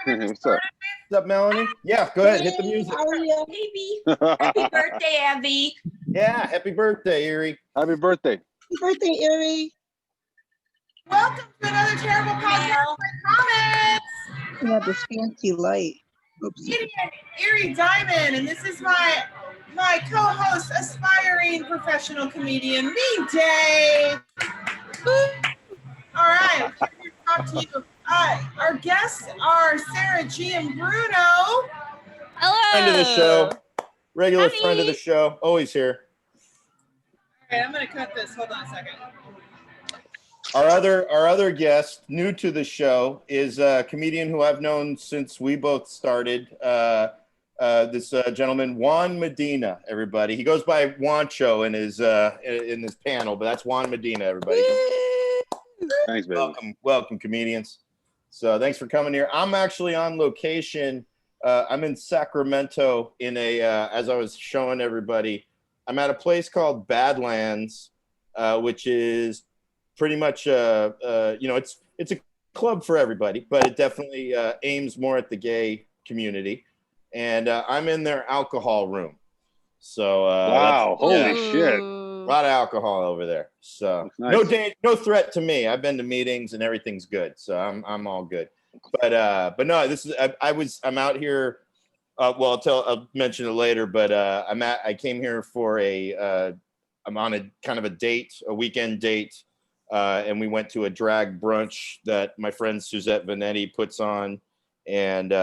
What's up? What's up, Melanie? Yeah, go ahead. Hit the music. How are you, baby? Happy birthday, Abby. Yeah, happy birthday, Eerie. Happy birthday. Happy birthday, Eerie. Welcome to another terrible podcast. Comments. We have this fancy light. Oops. Dave and Eerie Diamond, and this is my co-host, aspiring professional comedian, me, Dave. All right, we're here to talk to you. Our guests are Sarah Giambruno. Hello. Friend of the show. Regular Hi. friend of the show. Always here. All right, I'm going to cut this. Hold on a second. Our other guest, new to the show, is a comedian who I've known since we both started. This gentleman, Juan Medina, everybody. He goes by Juancho in his panel, but that's Juan Medina, everybody. Thanks, baby. Welcome, comedians. So thanks for coming here. I'm actually on location. I'm in Sacramento as I was showing everybody, I'm at a place called Badlands, which is pretty much, it's a club for everybody, but it definitely aims more at the gay community. And I'm in their alcohol room. So Wow, holy shit. a lot of alcohol over there. So nice. no threat to me. I've been to meetings and everything's good. So I'm all good. But no, this is I'm out here. I'll mention it later. But I came here for I'm on a kind of a weekend date, and we went to a drag brunch that my friend Suzette Vanetti puts on, and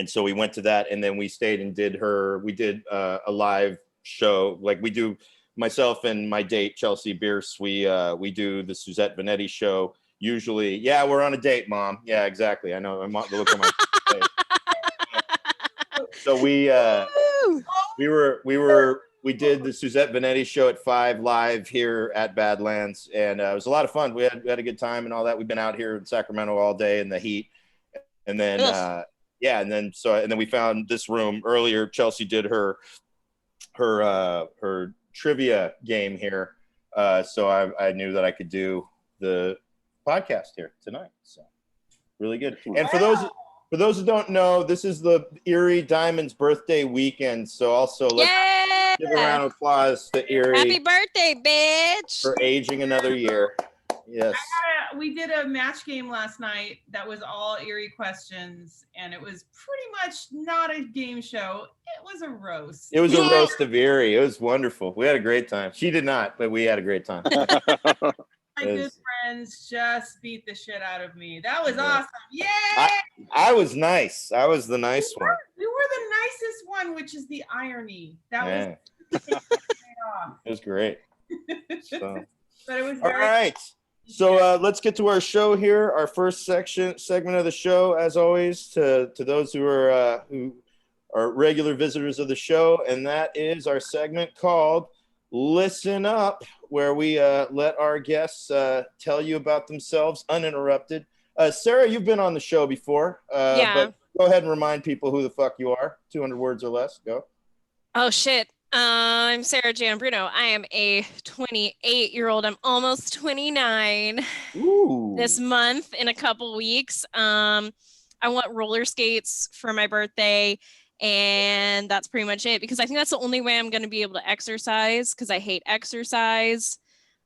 so we went to that, and then we stayed and did a live show like we do. Myself and my date Chelsea Bierce, we do the Suzette Vanetti show. Usually, yeah, we're on a date, Mom. Yeah, exactly. I know. I'm the look on my face. So we did the Suzette Vanetti show at 5 live here at Badlands, and it was a lot of fun. We had a good time and all that. We've been out here in Sacramento all day in the heat, and then and then we found this room earlier. Chelsea did her trivia game here, so I knew that I could do the podcast here tonight. So really good. And for those who don't know, this is the Eerie Diamond's birthday weekend. So also let's give a round of applause to Eerie. Happy birthday, bitch! For aging another year. Yes. We did a match game last night that was all Eerie questions, and it was pretty much not a game show. It was a roast. It was a roast of Eerie. It was wonderful. We had a great time. She did not, but we had a great time. My good friends just beat the shit out of me. That was awesome. Yay! I was nice. I was the nice one. We were the nicest one, which is the irony. That was it was great. So. But it was all right. So let's get to our show here. Our first segment of the show, as always, to those who are regular visitors of the show, and that is our segment called Listen Up, where we let our guests tell you about themselves uninterrupted. Sarah, you've been on the show before. But go ahead and remind people who the fuck you are. 200 words or less. Go. Oh, shit. I'm Sarah Giambruno. I am a 28-year-old. I'm almost 29 this month in a couple weeks. I want roller skates for my birthday, and that's pretty much it, because I think that's the only way I'm going to be able to exercise, because I hate exercise.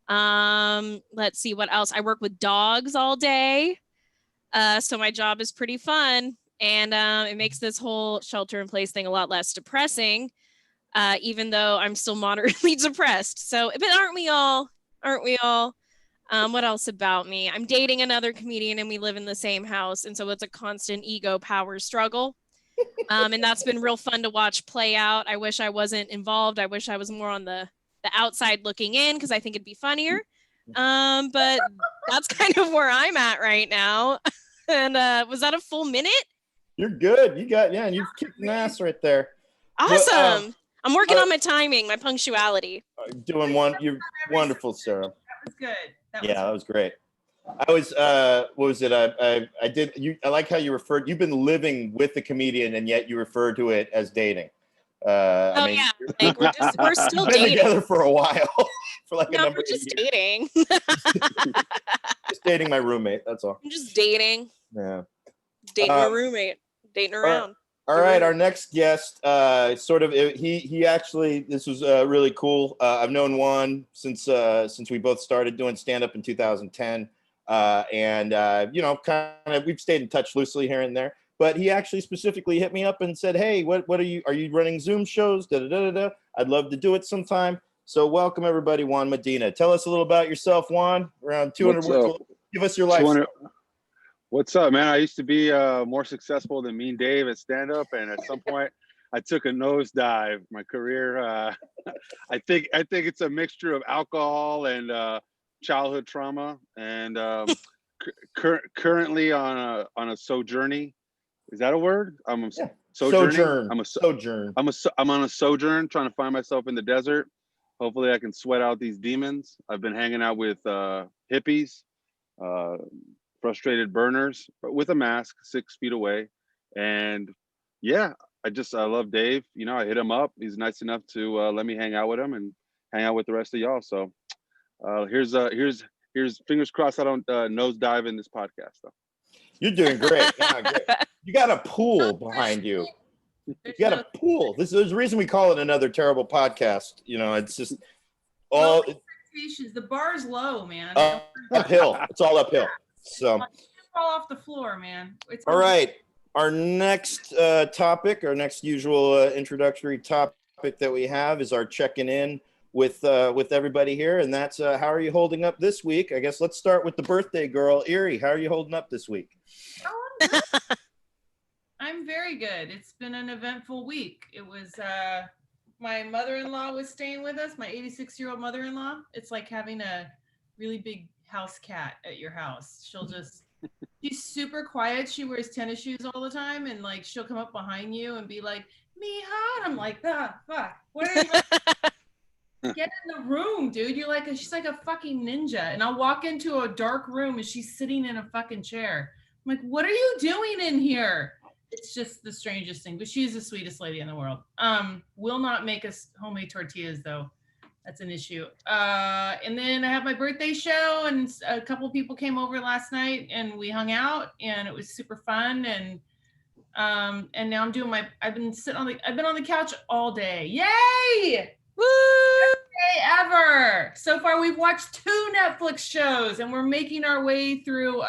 Let's see what else. I work with dogs all day, so my job is pretty fun, and it makes this whole shelter-in-place thing a lot less depressing. Even though I'm still moderately depressed. So, but aren't we all? What else about me? I'm dating another comedian and we live in the same house. And so it's a constant ego power struggle. And that's been real fun to watch play out. I wish I wasn't involved. I wish I was more on the outside looking in, because I think it'd be funnier. But that's kind of where I'm at right now. And was that a full minute? You're good. You you've kicked an ass right there. Awesome. I'm working on my timing, my punctuality. You're wonderful, Sarah. That was good. That was great. I was, what was it? I like how you referred, you've been living with the comedian and yet you refer to it as dating. Like we're still been dating together for a while. For like a number we're just of years. dating. Just dating my roommate, that's all. I'm just dating. Yeah. Dating a roommate, dating around. All right, our next guest, he actually, this was really cool. I've known Juan since we both started doing stand up in 2010, we've stayed in touch loosely here and there. But he actually specifically hit me up and said, "Hey, what are you running Zoom shows? Da da da da. I'd love to do it sometime." So welcome everybody, Juan Medina. Tell us a little about yourself, Juan. Around 200 words. Give us your life story. What's up, man? I used to be more successful than Mean Dave at stand-up, and at some point, I took a nosedive. My career, I think it's a mixture of alcohol and childhood trauma, and currently on a sojourning. Is that a word? Sojourn. I'm on a sojourn, trying to find myself in the desert. Hopefully, I can sweat out these demons. I've been hanging out with hippies. Frustrated burners, but with a mask 6 feet away. And yeah, I love Dave. You know, I hit him up. He's nice enough to let me hang out with him and hang out with the rest of y'all. So here's fingers crossed I don't nosedive in this podcast though. You're doing great. Yeah, great. You got a pool behind you. You got a pool. There's a reason we call it Another Terrible Podcast. You know, it's just all the bar's low, man. Uphill. It's all uphill. So fall off the floor, man. All right. Our next topic, our next usual introductory topic that we have is our checking in with everybody here, and that's how are you holding up this week? I guess let's start with the birthday girl, Eerie. How are you holding up this week? Oh, I'm very good. It's been an eventful week. It was my mother-in-law was staying with us, my 86-year-old mother-in-law. It's like having a really big house cat at your house. She's super quiet. She wears tennis shoes all the time, and like she'll come up behind you and be like, "Mija," and I'm like, fuck, what are you? Get in the room, dude. She's like a fucking ninja. And I'll walk into a dark room and she's sitting in a fucking chair. I'm like, what are you doing in here? It's just the strangest thing, but she's the sweetest lady in the world. Will not make us homemade tortillas though. That's an issue. And then I have my birthday show, and a couple of people came over last night, and we hung out, and it was super fun. And now I'm doing I've been on the couch all day. Yay! Woo! Best day ever. So far, we've watched 2 Netflix shows, and we're making our way through.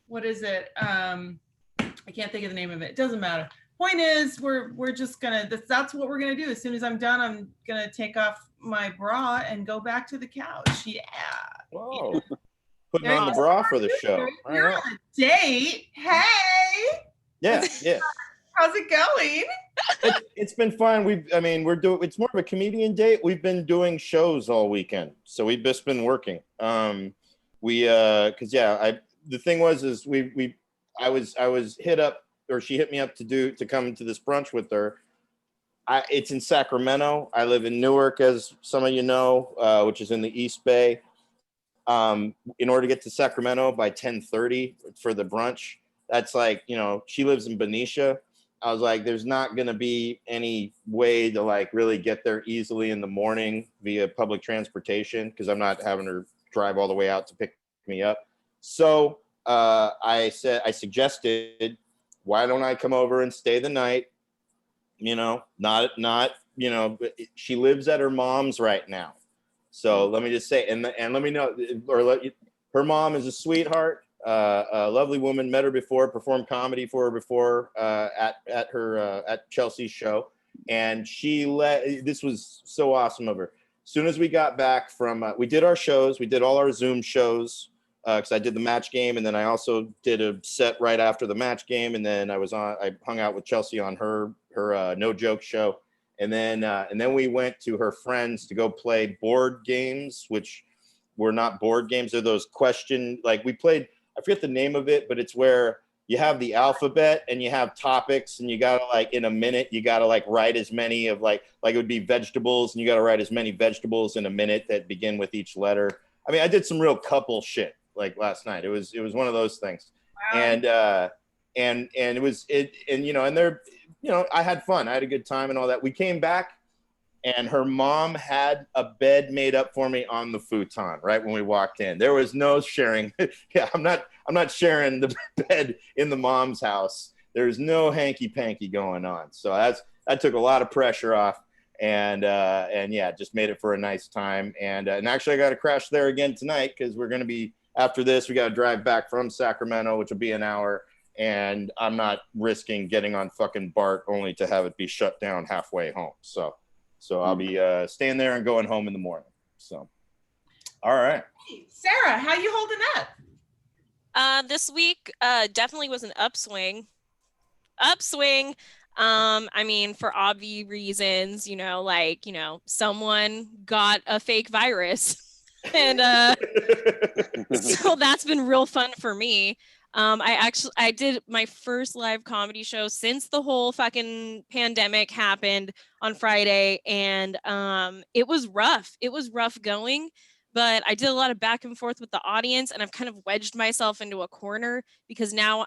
What is it? I can't think of the name of it. It doesn't matter. Point is, we're just gonna, that's what we're gonna do. As soon as I'm done, I'm gonna take off my bra and go back to the couch. Yeah. Whoa. Yeah. Putting on the bra for the show. You're on a date. Hey. Yeah. How's it going? It's been fun. It's more of a comedian date. We've been doing shows all weekend, so we've just been working. The thing was I was hit up, or she hit me up to come to this brunch with her. It's in Sacramento. I live in Newark, as some of you know, which is in the East Bay. In order to get to Sacramento by 10:30 for the brunch, that's like, she lives in Benicia. I was like, there's not going to be any way to like really get there easily in the morning via public transportation, because I'm not having her drive all the way out to pick me up. So I suggested, why don't I come over and stay the night? She lives at her mom's right now. So let me just say, and let me know, her mom is a sweetheart, a lovely woman. Met her before, performed comedy for her before at Chelsea's show, and this was so awesome of her. As soon as we got back from, we did our shows, we did all our Zoom shows. Because I did the match game, and then I also did a set right after the match game, and then I hung out with Chelsea on her No Joke show, and then we went to her friends to go play board games, which were not board games. They're those we played, I forget the name of it, but it's where you have the alphabet and you have topics, and you gotta in a minute you gotta write as many of it would be vegetables, and you gotta write as many vegetables in a minute that begin with each letter. I mean, I did some real couple shit last night. It was one of those things. Wow. And it was I had fun. I had a good time and all that. We came back and her mom had a bed made up for me on the futon right when we walked in. There was no sharing. Yeah, I'm not sharing the bed in the mom's house. There's no hanky panky going on. So that took a lot of pressure off, and yeah, just made it for a nice time. And actually, I got to crash there again tonight because we're going to be after this. We got to drive back from Sacramento, which will be an hour. And I'm not risking getting on fucking BART only to have it be shut down halfway home. So I'll be staying there and going home in the morning. So, all right. Sarah, how you holding up? This week definitely was an upswing. I mean, for obvious reasons, someone got a fake virus. And so that's been real fun for me. I did my first live comedy show since the whole fucking pandemic happened on Friday, and it was rough. It was rough going, but I did a lot of back and forth with the audience, and I've kind of wedged myself into a corner because now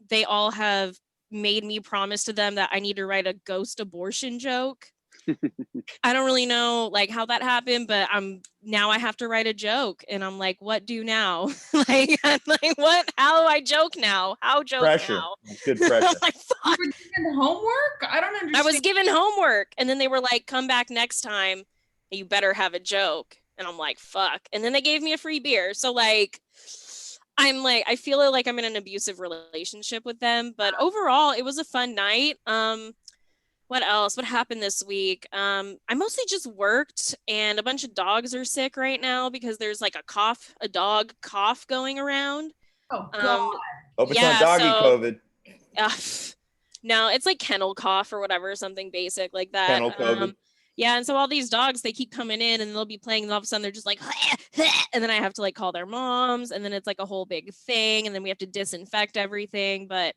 they all have made me promise to them that I need to write a ghost abortion joke. I don't really know how that happened, but now I have to write a joke, and I'm like, what do now? I'm like, what? How do I joke now? How joke pressure. now? Good pressure. Like, fuck. You were given homework? I don't understand. I was given homework, and then they were like, come back next time. You better have a joke. And I'm like, fuck. And then they gave me a free beer. So I feel like I'm in an abusive relationship with them, but overall it was a fun night. What else? What happened this week? I mostly just worked, and a bunch of dogs are sick right now because there's a dog cough going around. Oh God. Hope it's not doggy COVID. No, it's like kennel cough or whatever, something basic like that. Kennel COVID. Yeah, and so all these dogs, they keep coming in and they'll be playing, and all of a sudden they're just like, and then I have to call their moms, and then it's a whole big thing, and then we have to disinfect everything. But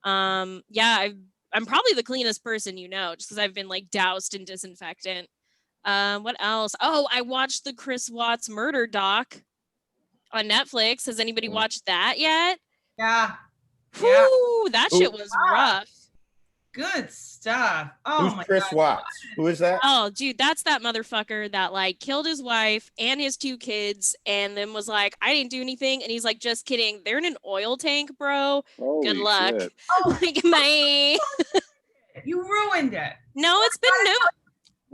yeah, I'm probably the cleanest person, just because I've been doused in disinfectant. What else? Oh, I watched the Chris Watts murder doc on Netflix. Has anybody watched that yet? Yeah. Whew, that shit was rough. Good stuff. Oh, who's Chris Watts? Who is that? Oh, dude, that's that motherfucker that killed his wife and his 2 kids, and then was like, I didn't do anything. And he's like, just kidding. They're in an oil tank, bro. Holy Good luck. shit. Oh, my. You ruined it. No, it's been new.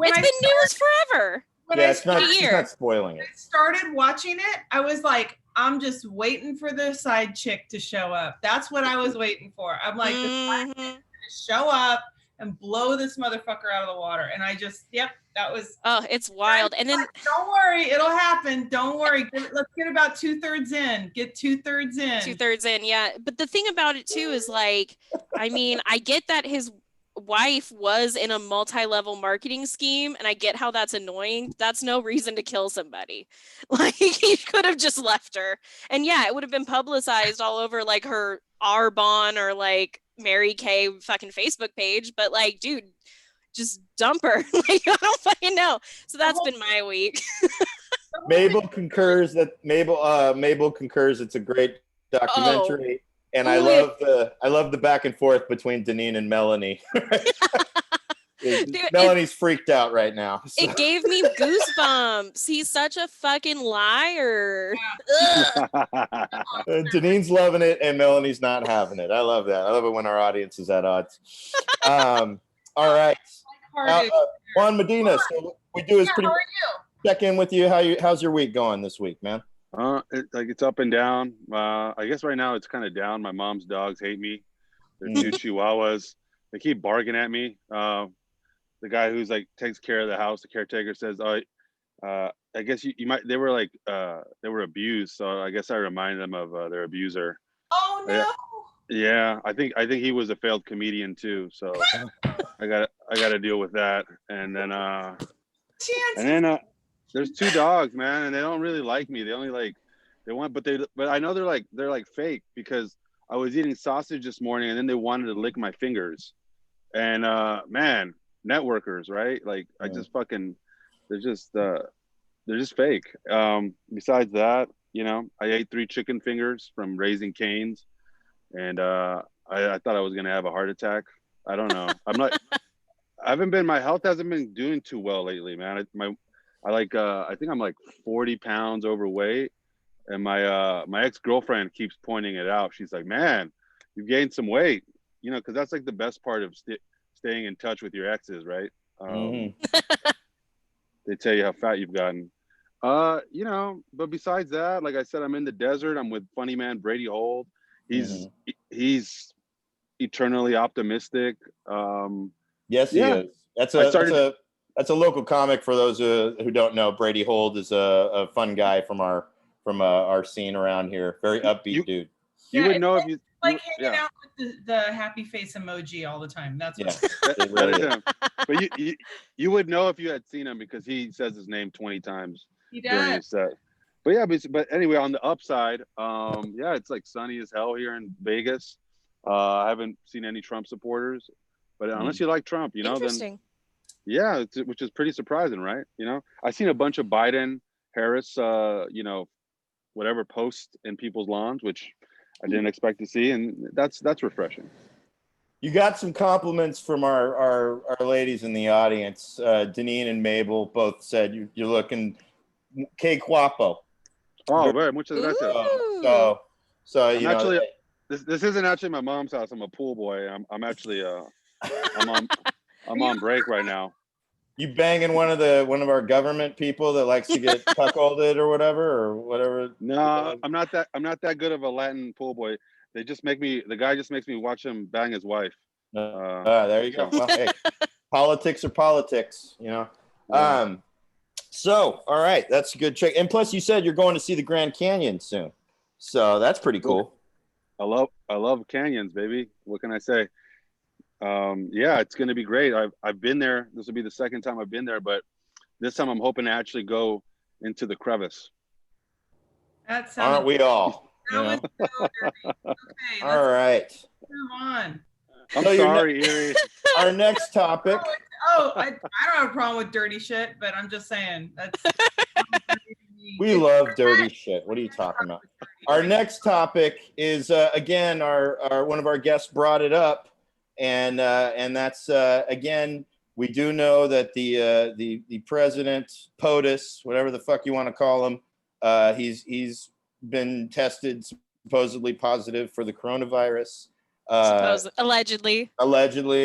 It's been news forever. It's not spoiling it. I started watching it. I was like, I'm just waiting for the side chick to show up. That's what I was waiting for. I'm like, the side chick is gonna show up and blow this motherfucker out of the water. And I just, that was. Oh, it's wild. And then don't worry, it'll happen. Don't worry. Let's get about 2/3 in. Get 2/3 in. 2/3 in, yeah. But the thing about it too is I mean, I get that his wife was in a multi-level marketing scheme, and I get how that's annoying. That's no reason to kill somebody. He could have just left her, and yeah, it would have been publicized all over her Arbonne or Mary Kay fucking Facebook page. But dude, just dump her. I don't fucking know. So that's been my week. Mabel concurs it's a great documentary. Oh. And I love the back and forth between Deneen and Melanie. Dude, Melanie's freaked out right now. So. It gave me goosebumps. He's such a fucking liar. Deneen's loving it and Melanie's not having it. I love that. I love it when our audience is at odds. All right. Juan Medina. So what we do is pretty much check in with you. How's your week going this week, man? It's up and down. I guess right now it's kind of down. My mom's dogs hate me. They're 2 Chihuahuas. They keep barking at me. The guy who's takes care of the house, the caretaker, says, I guess you might. They were abused, so I guess I reminded them of their abuser. Oh no. Yeah, I think he was a failed comedian too. So I got to deal with that. And then there's 2 dogs, man, and they don't really like me. They only but I know they're fake, because I was eating sausage this morning and then they wanted to lick my fingers. And man, networkers, right? I just fucking, they're just fake. Besides that, I ate 3 chicken fingers from Raising Cane's, and I thought I was gonna have a heart attack. I don't know. My health hasn't been doing too well lately, man. I think I'm like 40 pounds overweight, and my ex-girlfriend keeps pointing it out. She's like, man, you've gained some weight, because that's like the best part of staying in touch with your exes, right? They tell you how fat you've gotten. But besides that, like I said, I'm in the desert. I'm with funny man Brady Holt. He's eternally optimistic. Yes, he is. That's a local comic for those who don't know. Brady Holt is a fun guy from our scene around here. Very upbeat dude. You would know if you like hanging out with the happy face emoji all the time. That's what that is him. But you would know if you had seen him because he says his name 20 times during his set. But yeah, but anyway, on the upside, it's like sunny as hell here in Vegas. I haven't seen any Trump supporters, but unless you like Trump, Interesting. Then which is pretty surprising, right? I seen a bunch of Biden, Harris, whatever posts in people's lawns, which I didn't expect to see, and that's refreshing. You got some compliments from our ladies in the audience. Deneen and Mabel both said you're looking que guapo. Oh, very muchas gracias. So this isn't actually my mom's house. I'm a pool boy. I'm actually I'm on break right now. You banging one of our government people that likes to get cuckolded or whatever? No, I'm not that good of a Latin pool boy. The guy just makes me watch him bang his wife. There you go. Well, hey, politics are politics, Yeah. So, all right, that's a good check. And plus, you said you're going to see the Grand Canyon soon, so that's pretty cool. I love canyons, baby. What can I say? It's going to be great. I've been there. This will be the second time I've been there, but this time I'm hoping to actually go into the crevice. Aren't we all? Was so dirty. Okay, all right. Move on. I'm sorry, Eerie. Our next topic. I don't have a problem with dirty shit, but I'm just saying that's. We love dirty shit. What are you talking about? Our next topic is again our one of our guests brought it up, and that's again, we do know that the president, POTUS, whatever the fuck you want to call him, he's been tested supposedly positive for the coronavirus. Allegedly,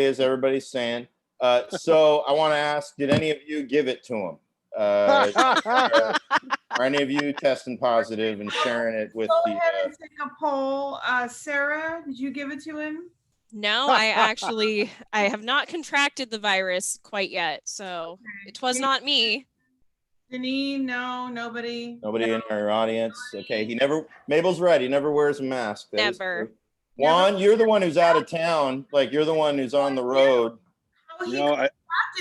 as everybody's saying. So I want to ask, did any of you give it to him? Are any of you testing positive and sharing it with Go ahead and take a poll. Sarah, did you give it to him? No, I have not contracted the virus quite yet, so it was not me. Deneen, no, nobody. Nobody in our audience. Okay, Mabel's right. He never wears a mask. Never. Juan, you're the one who's out of town. Like, you're the one who's on the road. I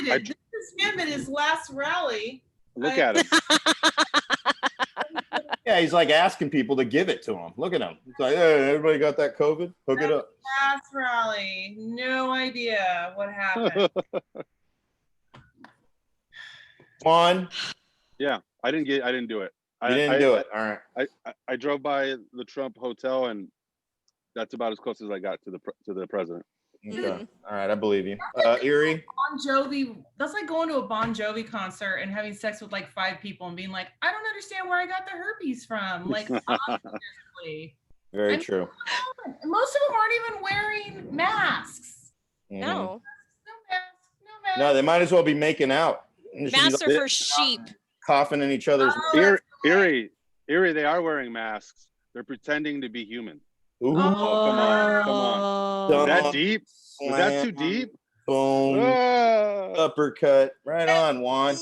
this is him at his last rally. Look at him. Yeah, he's like asking people to give it to him. Look at him. He's like, hey, everybody got that COVID? Hook it up. Last rally. No idea what happened. Juan? Yeah, I didn't do it. You didn't do it. All right. I drove by the Trump hotel, and that's about as close as I got to the president. Okay. All right, I believe you. Eerie? Bon Jovi, that's like going to a Bon Jovi concert and having sex with like 5 people and being like, I don't understand where I got the herpes from. Like, obviously. Very true. Most of them aren't even wearing masks. No. No mask. No, they might as well be making out. Masks are for sheep. Coughing in each other's. Eerie, they are wearing masks. They're pretending to be human. Ooh. Come on. Was that deep? Was that too deep? Boom. Uppercut. Right on, Juan.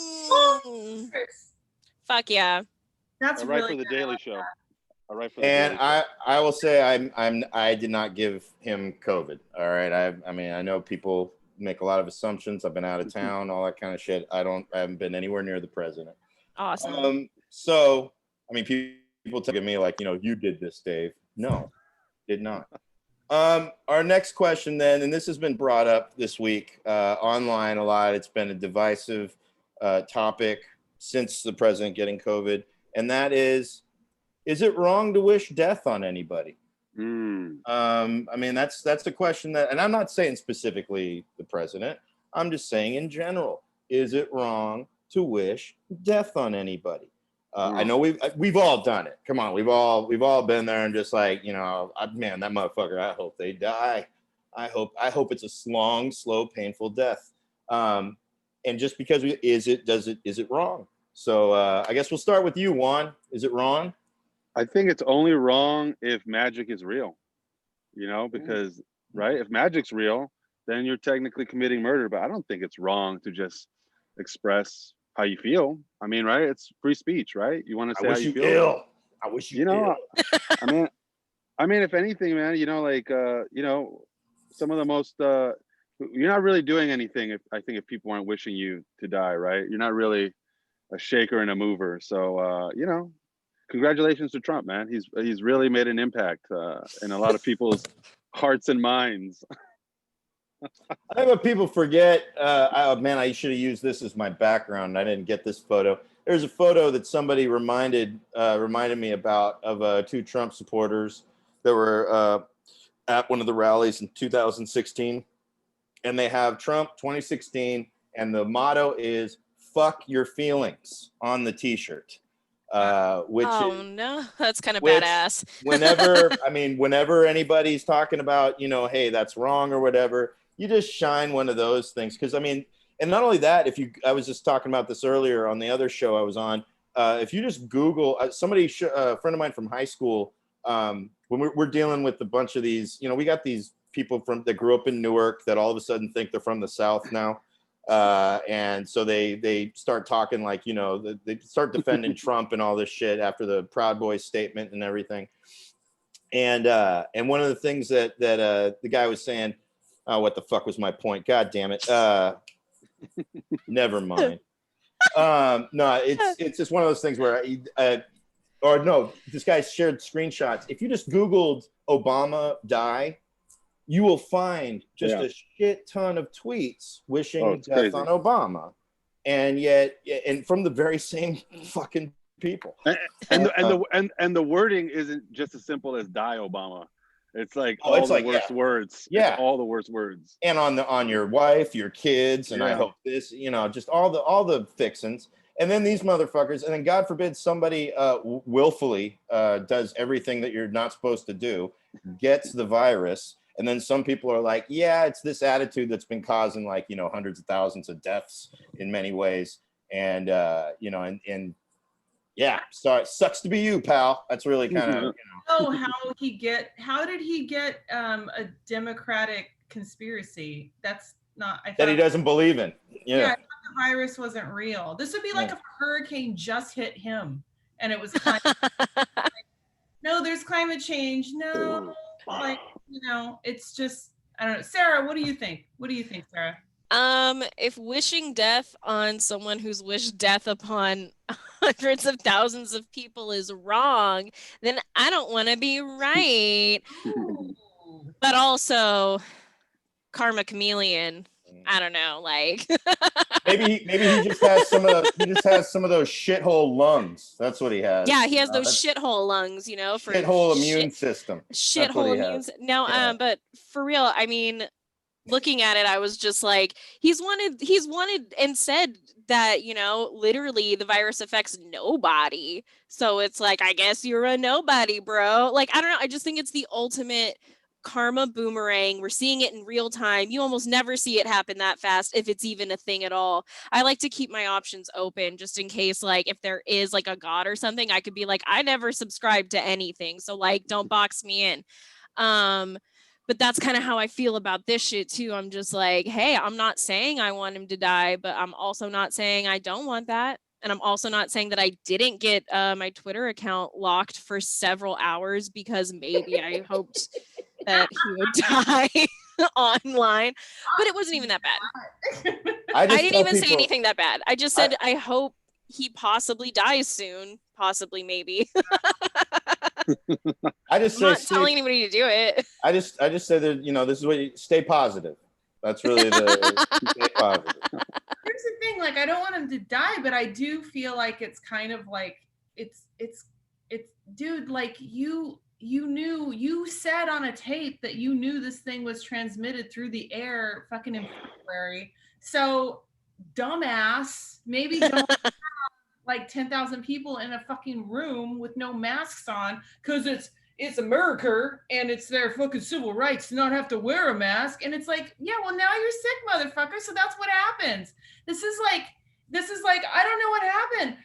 Fuck yeah. That's I write really for the Daily Show. And I will say I did not give him COVID. All right. I know people make a lot of assumptions. I've been out of town, all that kind of shit. I haven't been anywhere near the president. Awesome. So I mean, people look at me like, you did this, Dave. No, did not. Our next question then, and this has been brought up this week online a lot. It's been a divisive topic since the president getting COVID, and that is it wrong to wish death on anybody? I mean, that's a question that, and I'm not saying specifically the president. I'm just saying in general, is it wrong to wish death on anybody? I know we've all done it. Come on, we've all been there and just like, man, that motherfucker, I hope they die. I hope it's a long, slow, painful death. And just because is it wrong? So I guess we'll start with you, Juan. Is it wrong? I think it's only wrong if magic is real, because right, if magic's real, then you're technically committing murder. But I don't think it's wrong to just express how you feel. I mean, right? It's free speech, right? You want to say how you feel. I wish you ill. I mean, if anything, man, some of the most you're not really doing anything if people aren't wishing you to die, right? You're not really a shaker and a mover. So congratulations to Trump, man. He's really made an impact in a lot of people's hearts and minds. I think what people forget, I should have used this as my background. I didn't get this photo. There's a photo that somebody reminded me about of two Trump supporters that were at one of the rallies in 2016. And they have Trump 2016, and the motto is "fuck your feelings" on the T-shirt. No, that's kind of badass. whenever anybody's talking about, hey, that's wrong or whatever, you just shine one of those things. Because and not only that, I was just talking about this earlier on the other show I was on. If you just Google a friend of mine from high school, when we're dealing with a bunch of these, we got these people that grew up in Newark that all of a sudden think they're from the South now. And so they start talking like, they start defending Trump and all this shit after the Proud Boys statement and everything. And one of the things that the guy was saying, what the fuck was my point? God damn it. Never mind. No, it's just one of those things where this guy shared screenshots. If you just Googled Obama die, you will find just a shit ton of tweets wishing death crazy on Obama, and from the very same fucking people. And the wording isn't just as simple as "die Obama." It's like all the worst words. Yeah, it's all the worst words. And on your wife, your kids, and I hope this, just all the fixins. And then these motherfuckers, and then God forbid somebody willfully does everything that you're not supposed to do, gets the virus. And then some people are like, yeah, it's this attitude that's been causing hundreds of thousands of deaths in many ways. And, sorry, sucks to be you, pal. That's really kind of, Oh, how did he get a Democratic conspiracy? That's not, that he doesn't believe in. Yeah, I thought the virus wasn't real. This would be like if a hurricane just hit him and it was climate no, there's climate change. No, it's just, I don't know. Sarah, what do you think? What do you think, Sarah? If wishing death on someone who's wished death upon hundreds of thousands of people is wrong, then I don't want to be right. But also, karma chameleon. I don't know, like maybe he just has some of those shithole lungs. That's what he has. Yeah, he has those shithole lungs, for shithole immune system. Shithole immune. No, but for real, looking at it, I was just like, he's wanted and said that, literally the virus affects nobody. So it's like, I guess you're a nobody, bro. Like, I don't know. I just think it's the ultimate karma boomerang. We're seeing it in real time. You almost never see it happen that fast, if it's even a thing at all. I like to keep my options open just in case, like, if there is like a god or something, I could be like, I never subscribed to anything, so like, don't box me in. But that's kind of how I feel about this shit too. I'm just like, hey, I'm not saying I want him to die, but I'm also not saying I don't want that. And I'm also not saying that I didn't get my Twitter account locked for several hours because maybe I hoped that he would die online, but it wasn't even that bad. I didn't even say anything that bad. I just said, I hope he possibly dies soon, possibly, maybe. I'm not telling anybody to do it. I just say that, this is what stay positive. That's really the stay positive. Here's the thing, like, I don't want him to die, but I do feel like it's kind of like it's dude, like you said on a tape that you knew this thing was transmitted through the air fucking in February. So dumbass, maybe don't have like 10,000 people in a fucking room with no masks on because it's America and it's their fucking civil rights to not have to wear a mask. And it's like, yeah, well, now you're sick, motherfucker. So that's what happens. This is like, I don't know what happened.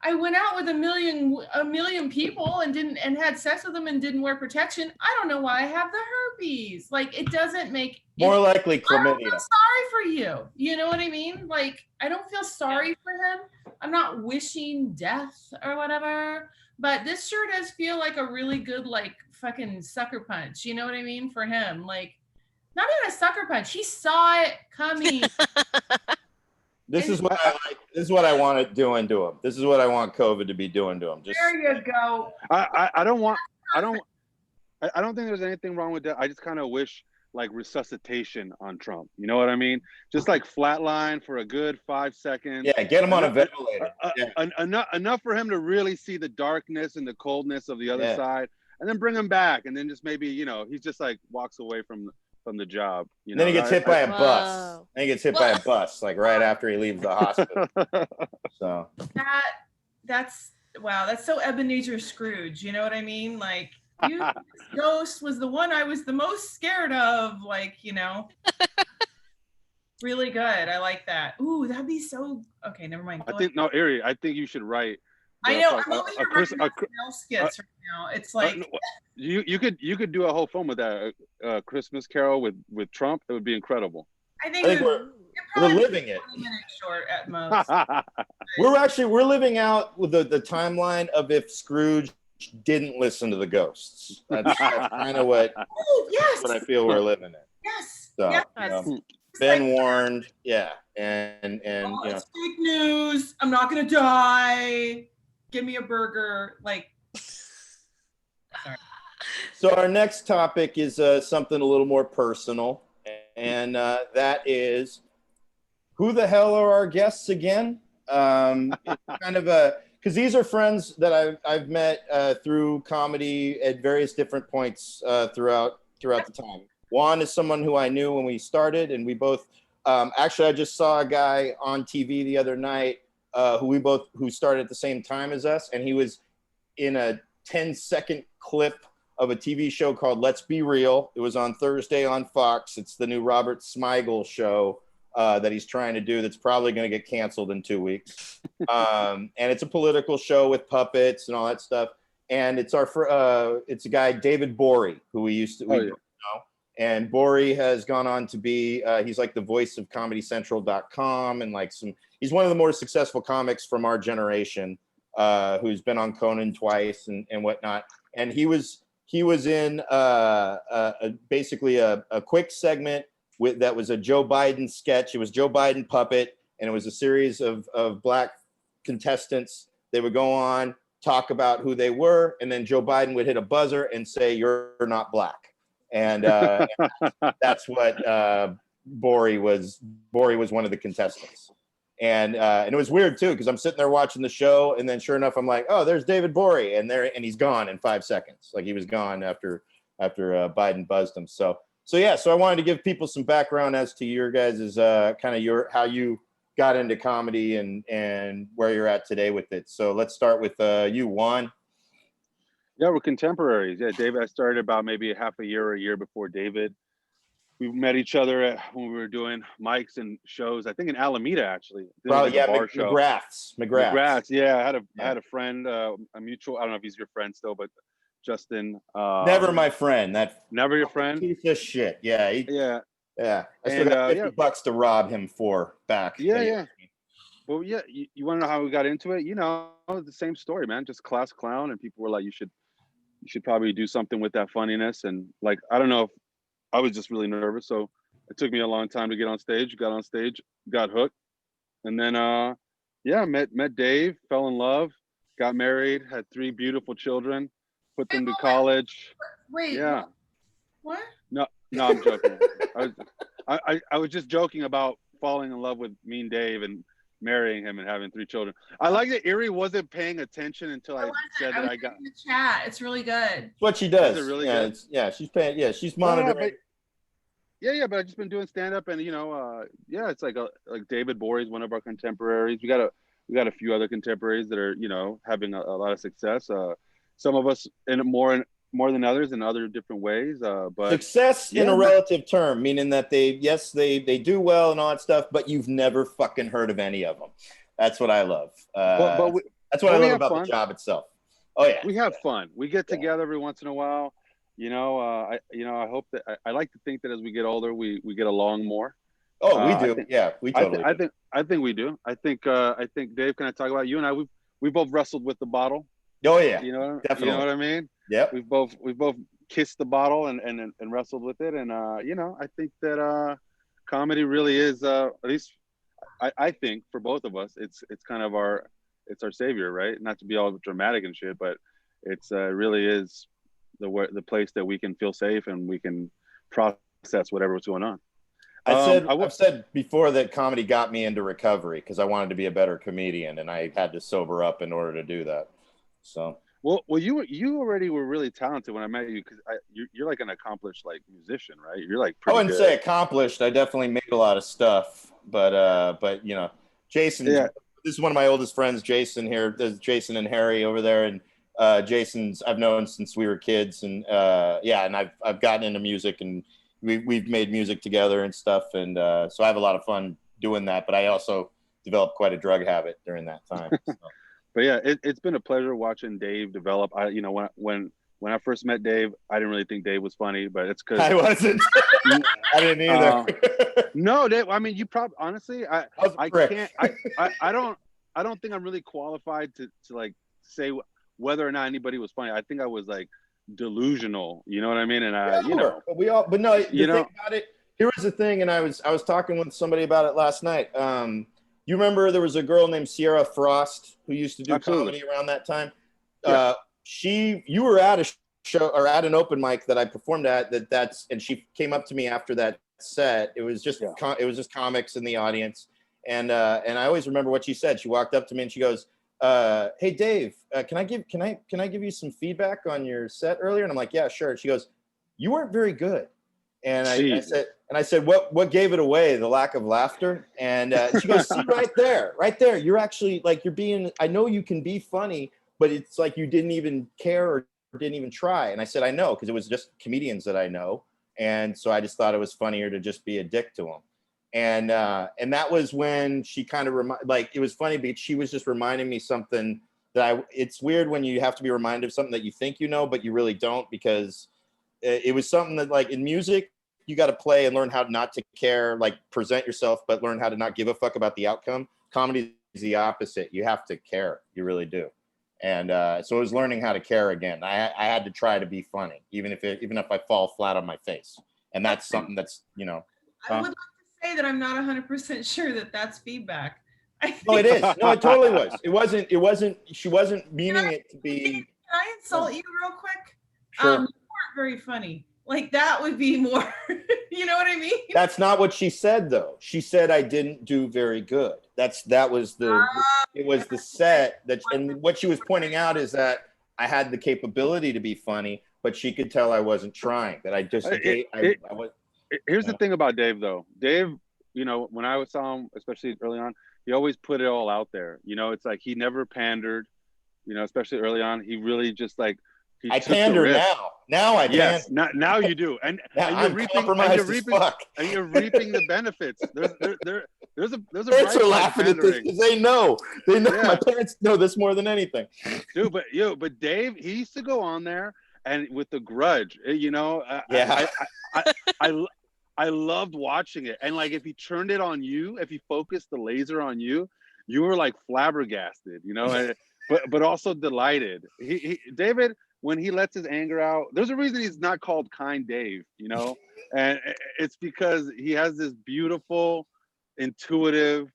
I went out with a million people and had sex with them and didn't wear protection. I don't know why I have the herpes. Like, it doesn't make More likely I don't chlamydia. feel sorry for you. You know what I mean? Like, I don't feel sorry for him. I'm not wishing death or whatever. But this sure does feel like a really good, like, fucking sucker punch. You know what I mean? For him. Like, not even a sucker punch. He saw it coming. This is what I like. This is what I want it doing to him. This is what I want COVID to be doing to him. Just There you go. I don't think there's anything wrong with that. I just kind of wish like resuscitation on Trump. You know what I mean? Just like flatline for a good 5 seconds. yeah, get him on a ventilator. Yeah. Enough for him to really see the darkness and the coldness of the other side, and then bring him back, and then just maybe he's just like walks away from the job. Then he gets hit by a bus. Then he gets hit by a bus like right after he leaves the hospital. So that's wow. That's so Ebenezer Scrooge. You know what I mean? Like, ghost was the one I was the most scared of. Like, really good. I like that. Ooh, that'd be so. Okay, never mind. Eerie. I think you should write. I know. I'm over here writing skits right now. It's like you could do a whole film with that Christmas Carol with Trump. It would be incredible. I think we're living it. 20 minutes short at most. We're living out with the timeline of if Scrooge didn't listen to the ghosts. That's kind of what I feel we're living in. Yes. So, yes. Been warned. Yeah. And it's fake news. I'm not gonna die. Give me a burger. Like, sorry. So our next topic is something a little more personal, and that is, who the hell are our guests again? It's kind of because these are friends that I've met through comedy at various different points throughout the time. Juan is someone who I knew when we started, and we both actually I just saw a guy on TV the other night who started at the same time as us, and he was in a 10-second clip of a TV show called Let's Be Real. It was on Thursday on Fox. It's the new Robert Smigel show that he's trying to do that's probably going to get canceled in 2 weeks. And it's a political show with puppets and all that stuff. And it's it's a guy, David Bory, who we know. And Bory has gone on to be, he's like the voice of ComedyCentral.com and like he's one of the more successful comics from our generation who's been on Conan twice and whatnot. And he was in basically a quick segment that was a Joe Biden sketch. It was Joe Biden puppet, and it was a series of Black contestants. They would go on, talk about who they were, and then Joe Biden would hit a buzzer and say, "You're not Black." And that's what Bory was. Bory was one of the contestants. And it was weird too, because I'm sitting there watching the show, and then sure enough, I'm like, "Oh, there's David Bory," and he's gone in 5 seconds. Like he was gone after Biden buzzed him. So I wanted to give people some background as to your guys' kind of how you got into comedy and where you're at today with it. So let's start with you, Juan. Yeah, we're contemporaries. Yeah, David, I started about maybe a year before David. We met each other when we were doing mics and shows. I think in Alameda, actually. Well, yeah, McGrath's. Yeah, I had a friend, a mutual. I don't know if he's your friend still, but Justin. Never my friend. Never your friend. Piece of shit. Yeah. Yeah. I still got $50 to rob him for back. Yeah. Well, yeah. You want to know how we got into it? The same story, man. Just class clown, and people were like, "You should probably do something with that funniness." And like, I don't know if I was just really nervous, so it took me a long time to get on stage. Got on stage, got hooked, and then met Dave, fell in love, got married, had 3 beautiful children, put them to college. Wait. Yeah. What? No, I'm joking. I was just joking about falling in love with Mean Dave and marrying him and having 3 children. I like that Eerie wasn't paying attention until I said that I got in the chat. It's really good. It's what she does. Is it really good? She's paying. Yeah, she's monitoring. But I've just been doing stand up, and yeah, it's like David Bory's one of our contemporaries. We got a few other contemporaries that are having a lot of success. Some of us in more than others in other different ways. But success in a relative term, meaning that they do well and all that stuff, but you've never fucking heard of any of them. That's what I love. That's what I love about the job itself. Oh yeah, we have fun. We get together every once in a while. I hope that I like to think that as we get older, we get along more. Oh, we do. We totally. I think we do. I think Dave, can I talk about you and I? We both wrestled with the bottle. Oh yeah, definitely. You know what I mean? Yeah. We've both kissed the bottle and wrestled with it, and I think that comedy really is at least I think for both of us, it's kind of our savior, right? Not to be all dramatic and shit, but it's really is the place that we can feel safe and we can process whatever's going on. I've said before that comedy got me into recovery because I wanted to be a better comedian, and I had to sober up in order to do that. So well, you already were really talented when I met you because you're like an accomplished like musician, right? You're like pretty. I wouldn't say accomplished. I definitely made a lot of stuff, but Jason. Yeah. This is one of my oldest friends, Jason. Here, there's Jason and Harry over there, and Jason's I've known since we were kids, and and I've gotten into music, and we've made music together and stuff, and so I have a lot of fun doing that. But I also developed quite a drug habit during that time. So. But yeah, it's been a pleasure watching Dave develop. When I first met Dave, I didn't really think Dave was funny, but it's because I wasn't. I didn't either. No, Dave. I mean, you probably honestly, I can't. I don't think I'm really qualified to like say whether or not anybody was funny. I think I was like delusional. You know what I mean? And but no. You think about it. Here was the thing, and I was talking with somebody about it last night. You remember there was a girl named Sierra Frost who used to do comedy around that time. Yeah. You were at a show or at an open mic that I performed at. And she came up to me after that set. It was just it was just comics in the audience, and I always remember what she said. She walked up to me and she goes, "Hey Dave, can I give you some feedback on your set earlier?" And I'm like, "Yeah, sure." She goes, "You weren't very good." And I said, what gave it away? The lack of laughter. And she goes, "See, right there. You're actually like, you're being, I know you can be funny, but it's like you didn't even care or didn't even try." And I said, "I know, because it was just comedians that I know. And so I just thought it was funnier to just be a dick to them." And that was when she kind of it was funny because she was just reminding me something that it's weird when you have to be reminded of something that you think you know, but you really don't, because it was something that, like, in music, you got to play and learn how not to care, like present yourself, but learn how to not give a fuck about the outcome. Comedy is the opposite. You have to care. You really do. And so I was learning how to care again. I had to try to be funny, even if I fall flat on my face. And that's something that's, I would like to say that I'm not 100% sure that that's feedback. No, it is. No, it totally was. It wasn't, she wasn't meaning it to be. Can I insult you real quick? Sure. You weren't very funny. Like, that would be more, you know what I mean? That's not what she said, though. She said I didn't do very good. It was the set that, and what she was pointing out is that I had the capability to be funny, but she could tell I wasn't trying. That I just Here's the thing about Dave, though. Dave, when I saw him, especially early on, he always put it all out there. It's like he never pandered. Especially early on, he really just like. I pander now. Now I pander. Yes, now you do, and you're reaping the benefits. There's a parents are laughing at this because they know. Yeah. My parents know this more than anything. Dude, but Dave, he used to go on there and with the grudge, I loved watching it, and like if he turned it on you, if he focused the laser on you, you were like flabbergasted, but also delighted. David. When he lets his anger out, there's a reason he's not called Kind Dave, and it's because he has this beautiful, intuitive,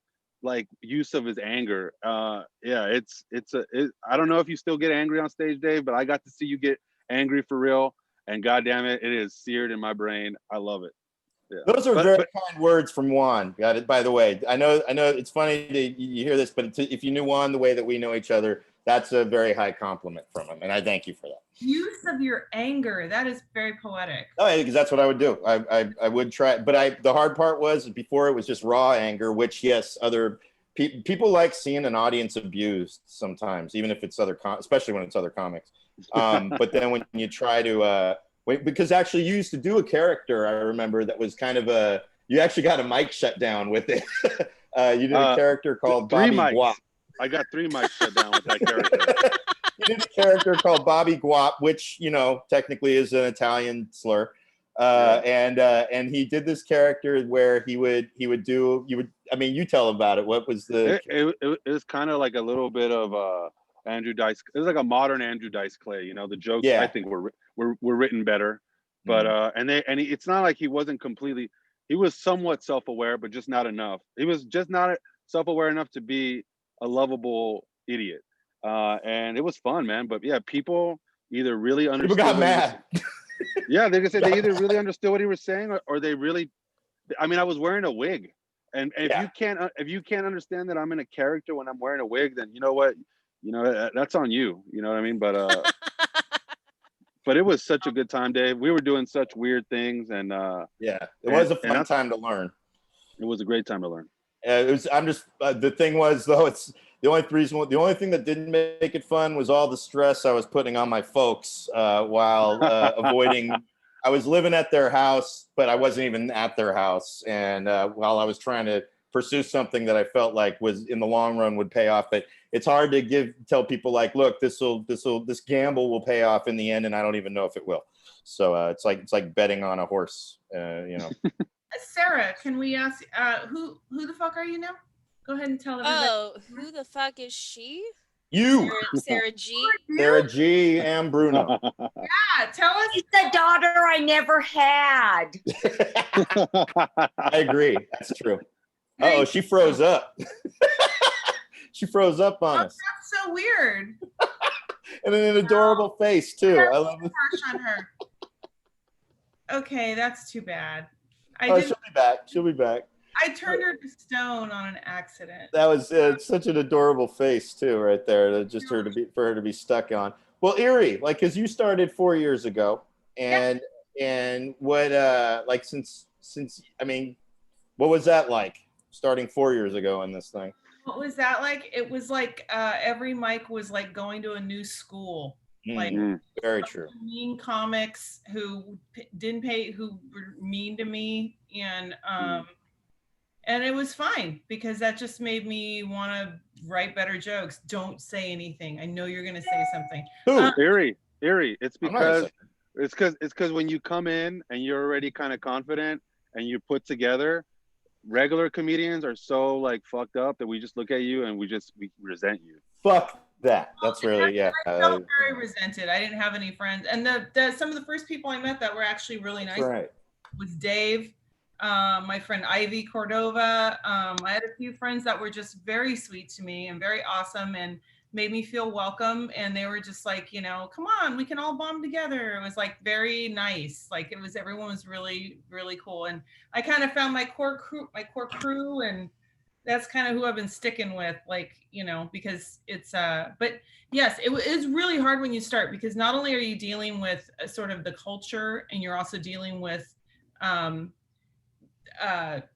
like use of his anger. I don't know if you still get angry on stage, Dave, but I got to see you get angry for real, and goddamn it, it is seared in my brain. I love it. Yeah. Those are very kind words from Juan. Got it. By the way, I know it's funny that you hear this, but if you knew Juan the way that we know each other, that's a very high compliment from him, and I thank you for that. Use of your anger. That is very poetic. Oh, because that's what I would do. I would try, but the hard part was before it was just raw anger, which yes, other people like seeing an audience abused sometimes, even if it's especially when it's other comics. But then when you try to because actually you used to do a character, I remember, that was kind of you actually got a mic shut down with it. You did a character called Bobby Guap. I got 3 mics shut down with that character. You did a character called Bobby Guap, which, you know, technically is an Italian slur. And he did this character where I mean, you tell about it. What was the? It was kind of like a little bit of Andrew Dice. It was like a modern Andrew Dice Clay. You know, the jokes I think were written better, but it's not like he wasn't completely. He was somewhat self-aware, but just not enough. He was just not self-aware enough to be a lovable idiot. And it was fun, man. But yeah, people either really understood. People got mad. Yeah, they they either really understood what he was saying, or they really. I mean, I was wearing a wig, and if you can't understand that I'm in a character when I'm wearing a wig, then you know what, that's on you. You know what I mean? But but it was such a good time, Dave. We were doing such weird things, and it was a fun time to learn. It was a great time to learn. The thing was, though, it's the only thing that didn't make it fun was all the stress I was putting on my folks while avoiding. I was living at their house, but I wasn't even at their house, and while I was trying to pursue something that I felt like was in the long run would pay off. But it's hard to tell people like, look, this gamble will pay off in the end, and I don't even know if it will. So it's like betting on a horse, you know. Sarah, can we ask who the fuck are you now? Go ahead and tell everybody. Oh, who the fuck is she? You. Sarah G. Sarah G. Giambruno. Yeah, tell us. She's the daughter I never had. I agree. That's true. Oh, she froze up. She froze up on us. That's so weird. And an adorable face too. I love it. Harsh on her. Okay, that's too bad. She'll be back. She'll be back. I turned her to stone on an accident. That was such an adorable face too, right there. Just for her to be stuck on. Well, Eerie, like, because you started 4 years ago, and what like since I mean, what was that like starting 4 years ago in this thing? What was that like? It was like every mic was like going to a new school. Like very true. Mean comics who didn't pay, who were mean to me, and it was fine because that just made me want to write better jokes. Don't say anything. I know you're gonna say something. Eerie. It's because when you come in and you're already kind of confident and you put together, regular comedians are so like fucked up that we just look at you and we resent you. Fuck that. That's really I felt very resented. I didn't have any friends, and some of the first people I met that were actually really nice was Dave. My friend Ivy Cordova. I had a few friends that were just very sweet to me and very awesome and made me feel welcome. And they were just like, come on, we can all bomb together. It was like very nice. Like everyone was really, really cool. And I kind of found my core crew, and that's kind of who I've been sticking with, like, because it's, but yes, it is really hard when you start, because not only are you dealing with sort of the culture, and you're also dealing with,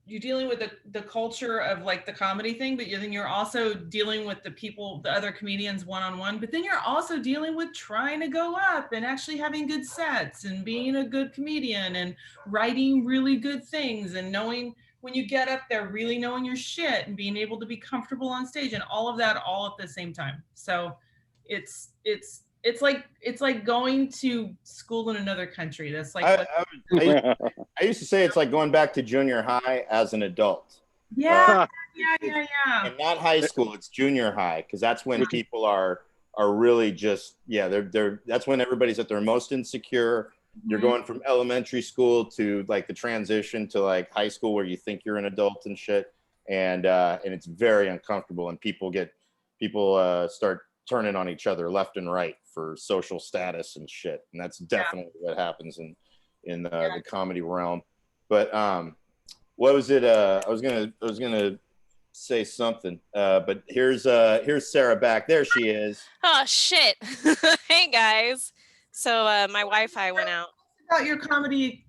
you're dealing with the culture of like the comedy thing, but then you're also dealing with the other comedians one-on-one, but then you're also dealing with trying to go up and actually having good sets and being a good comedian and writing really good things and knowing when you get up there, really knowing your shit and being able to be comfortable on stage and all of that all at the same time. So it's like going to school in another country. That's like I used to say it's like going back to junior high as an adult. Yeah. And not high school, it's junior high, because that's when people are really just that's when everybody's at their most insecure. You're going from elementary school to like the transition to like high school where you think you're an adult and shit, and it's very uncomfortable, and people start turning on each other left and right for social status and shit, and that's definitely what happens in the comedy realm. But what was it? I was gonna say something. But here's Sarah back. There she is. Oh shit. Hey guys. So my Wi-Fi went out. About your comedy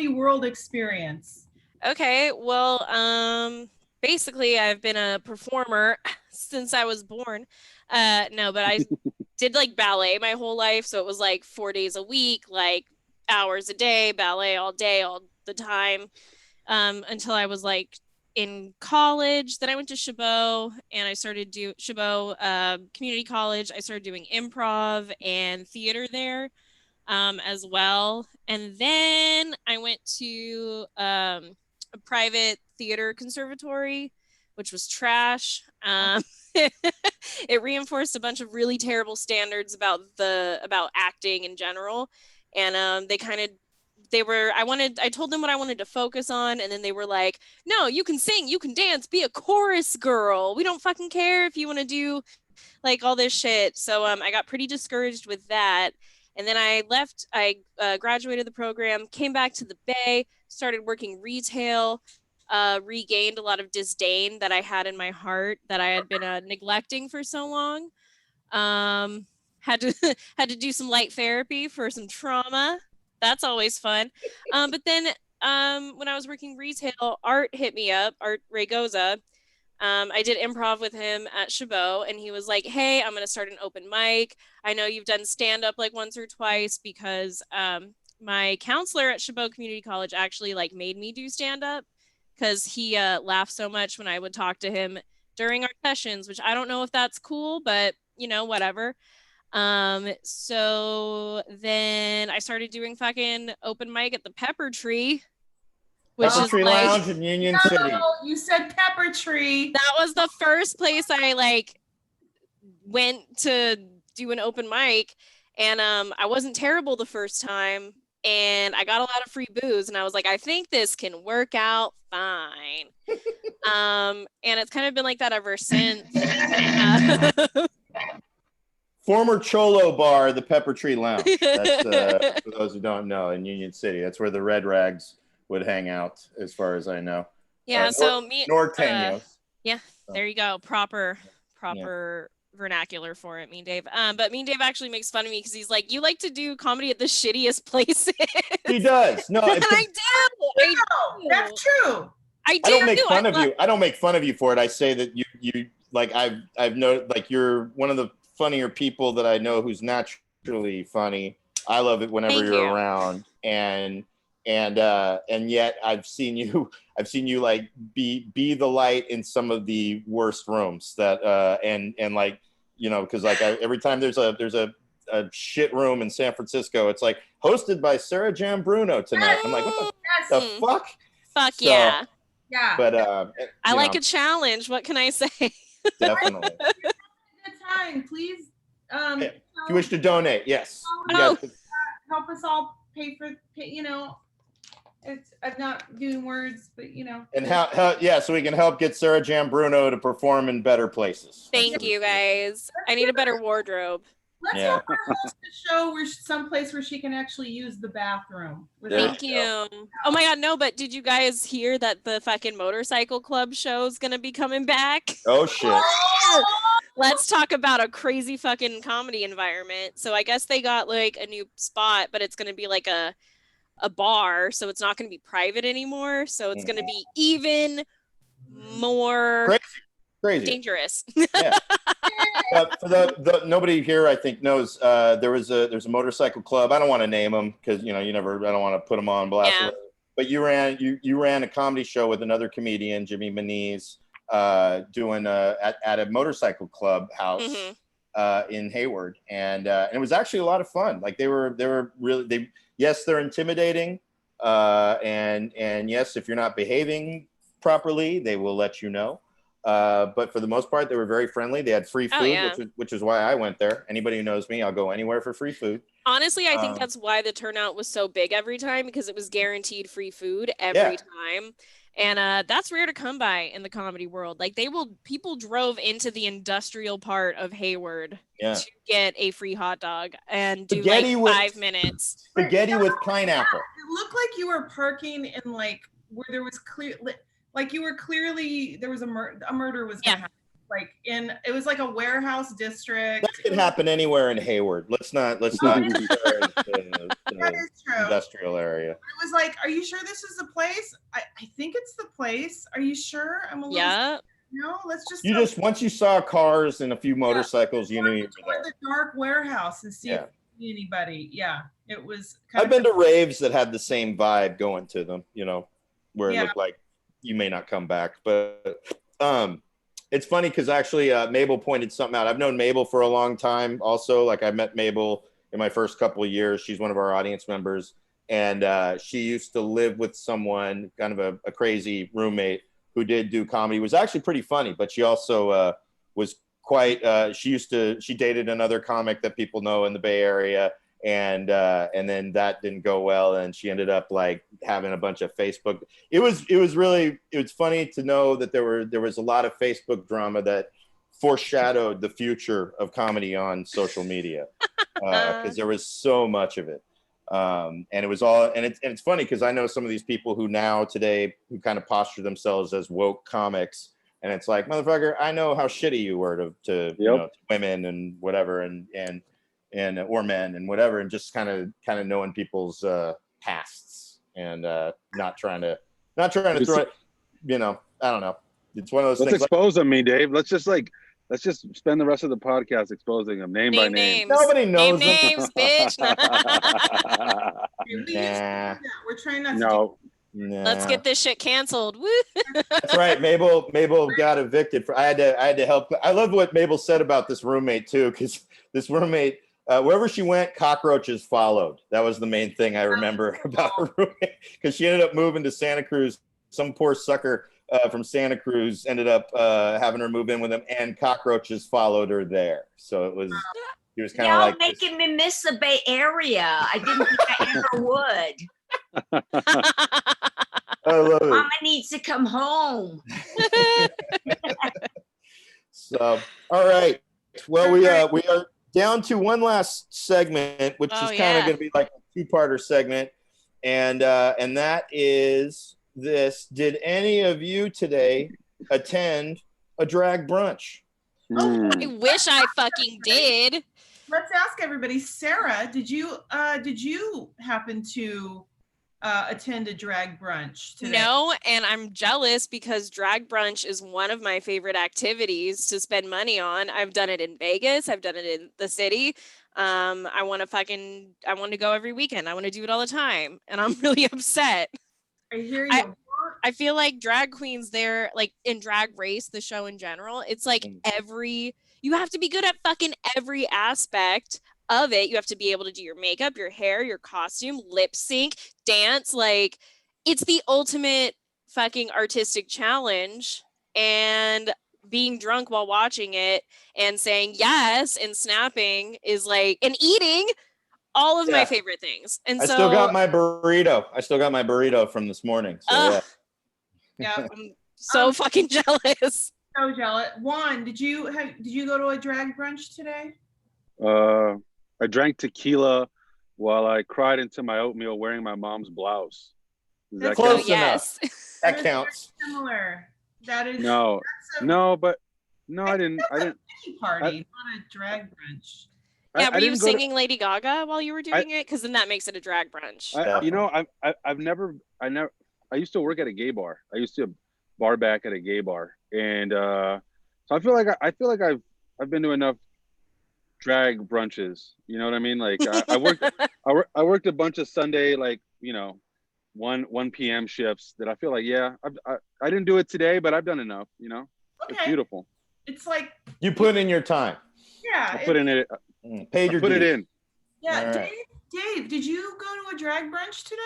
world experience. Okay, well, basically I've been a performer since I was born. No, but I did like ballet my whole life, so it was like 4 days a week, like hours a day, ballet all day, all the time, until I was like in college. Then I went to Chabot and I started do Chabot Community College. I started doing improv and theater there as well. And then I went to a private theater conservatory, which was trash. It reinforced a bunch of really terrible standards about acting in general. And I told them what I wanted to focus on, and then they were like, no, you can sing, you can dance, be a chorus girl. We don't fucking care if you want to do like all this shit. So I got pretty discouraged with that. And then I left, I graduated the program, came back to the Bay, started working retail, regained a lot of disdain that I had in my heart that I had been neglecting for so long. Had to do some light therapy for some trauma. That's always fun. But then when I was working retail, Art hit me up, Art Raygoza. I did improv with him at Chabot, and he was like, hey, I'm going to start an open mic. I know you've done stand-up like once or twice, because my counselor at Chabot Community College actually like made me do stand-up, because he laughed so much when I would talk to him during our sessions, which I don't know if that's cool, but you know, whatever. So then I started doing fucking open mic at the Pepper Tree, which Pepper is Tree like, Lounge in Union City. You said Pepper Tree. that was the first place I like went to do an open mic, and I wasn't terrible the first time, and I got a lot of free booze, and I was like, I think this can work out fine. And it's kind of been like that ever since. Former Cholo Bar, the Pepper Tree Lounge. That's for those who don't know, in Union City. That's where the Red Rags would hang out, as far as I know. Yeah, so me Norteños. Yeah, there you go. Proper vernacular for it, me and Dave. But me and Dave actually makes fun of me because he's like, you like to do comedy at the shittiest places. He does. No, and I do. That's true. I don't make fun of you. I don't make fun of you for it. I say that you like I've known, like, you're one of the funnier people that I know who's naturally funny. I love it whenever you're around, and yet I've seen you like be the light in some of the worst rooms that and like, you know, because like every time there's a shit room in San Francisco, it's like hosted by Sarah Giambruno tonight. I'm like, what the fuck? Fuck so, yeah. But I like a challenge. What can I say? Definitely. Time, please. If you wish to donate, yes. Help us all pay, you know. I'm not doing words, but you know. And how so we can help get Sarah Giambruno to perform in better places. Thank you guys. I need a better wardrobe. Let's help her host a show someplace where she can actually use the bathroom. Thank you. Oh my God, no, but did you guys hear that the fucking motorcycle club show is gonna be coming back? Oh shit. Let's talk about a crazy fucking comedy environment. So I guess they got like a new spot, but it's gonna be like a bar, so it's not gonna be private anymore. So it's gonna be even more crazy. Dangerous. Yeah. For the nobody here I think knows, there's a motorcycle club. I don't want to name them because I don't want to put them on blast. Yeah. But you ran a comedy show with another comedian, Jimmy Maniz, doing at a motorcycle club house in Hayward, and it was actually a lot of fun. Like they were really yes, they're intimidating, and yes, if you're not behaving properly, they will let you know. But for the most part, they were very friendly. They had free food, which is why I went there. Anybody who knows me, I'll go anywhere for free food. Honestly, I think that's why the turnout was so big every time, because it was guaranteed free food every time. And that's rare to come by in the comedy world. Like people drove into the industrial part of Hayward to get a free hot dog and do spaghetti like 5 minutes. Spaghetti with pineapple. It looked like you were parking in like where there was Like you were clearly there was a murder was Yeah. gonna happen. Like it was like a warehouse district. That could happen anywhere in Hayward. Let's not compare it to That is true. industrial area. I was like, "Are you sure this is the place?" I think it's the place. Are you sure? I'm a little. Yeah. No, let's just. You just once you saw cars and a few motorcycles, you knew you were there. The dark warehouse and see Yeah. if you see anybody. Yeah, it was. I've been to raves that had the same vibe going to them, you know, where it Yeah. looked like you may not come back. But it's funny because actually Mabel pointed something out. I've known Mabel for a long time also. Like I met Mabel in my first couple of years. She's one of our audience members. And she used to live with someone, kind of a crazy roommate who did do comedy. It was actually pretty funny, but she also was quite, she dated another comic that people know in the Bay Area. And then that didn't go well, and she ended up like having a bunch of Facebook. It was funny to know that there was a lot of Facebook drama that foreshadowed the future of comedy on social media, because there was so much of it, and it was all, and it's funny because I know some of these people who now today who kind of posture themselves as woke comics, and it's like, motherfucker, I know how shitty you were to you know, to women and whatever, and or men and whatever, and just kind of knowing people's pasts and not trying to throw it, you know. I don't know. It's one of those Let's things. expose them, Dave. Let's just spend the rest of the podcast exposing them name by name. Names. Nobody knows Name names, bitch. Nah. We're trying not to. No. Nah. Let's get this shit canceled. Woo. That's right. Mabel got evicted. I had to help. I love what Mabel said about this roommate too, because this roommate, wherever she went, cockroaches followed. That was the main thing I remember about her roommate, because she ended up moving to Santa Cruz. Some poor sucker from Santa Cruz ended up having her move in with him, and cockroaches followed her there. So it was kind of Y'all like making me miss the Bay Area. I didn't think I ever would. I love it. Mama needs to come home. So, all right. Well, we are down to one last segment, which is kind of going to be like a two-parter segment, and that is this: did any of you today attend a drag brunch? I wish I fucking did. Let's ask everybody. Sarah, did you happen to attend a drag brunch today? No, and I'm jealous because drag brunch is one of my favorite activities to spend money on. I've done it in Vegas. I've done it in the city. I want to go every weekend. I want to do it all the time, and I'm really upset. I hear you. I feel like drag queens there, like in Drag Race, the show in general, it's like you have to be good at fucking every aspect of it. You have to be able to do your makeup, your hair, your costume, lip sync, dance. Like, it's the ultimate fucking artistic challenge. And being drunk while watching it and saying yes and snapping is like, and eating, all of my favorite things. And I still got my burrito from this morning. So Yeah, I'm so fucking jealous. So jealous. Juan, did you go to a drag brunch today? I drank tequila while I cried into my oatmeal wearing my mom's blouse. Does that close count? enough. That counts. Similar. That is No, I didn't. Party, not a drag brunch. Yeah, were you singing Lady Gaga while you were doing it? Because then that makes it a drag brunch. I used to work at a gay bar. I used to bar back at a gay bar, and so I feel like I've been to enough drag brunches. You know what I mean? Like I worked a bunch of Sunday, like, you know, 1 p.m. shifts that I feel like, I didn't do it today, but I've done enough. You know, It's beautiful. It's like you put in your time. Yeah, I put in it. Paid your put it dues. in. Yeah, Right. Dave, did you go to a drag brunch today?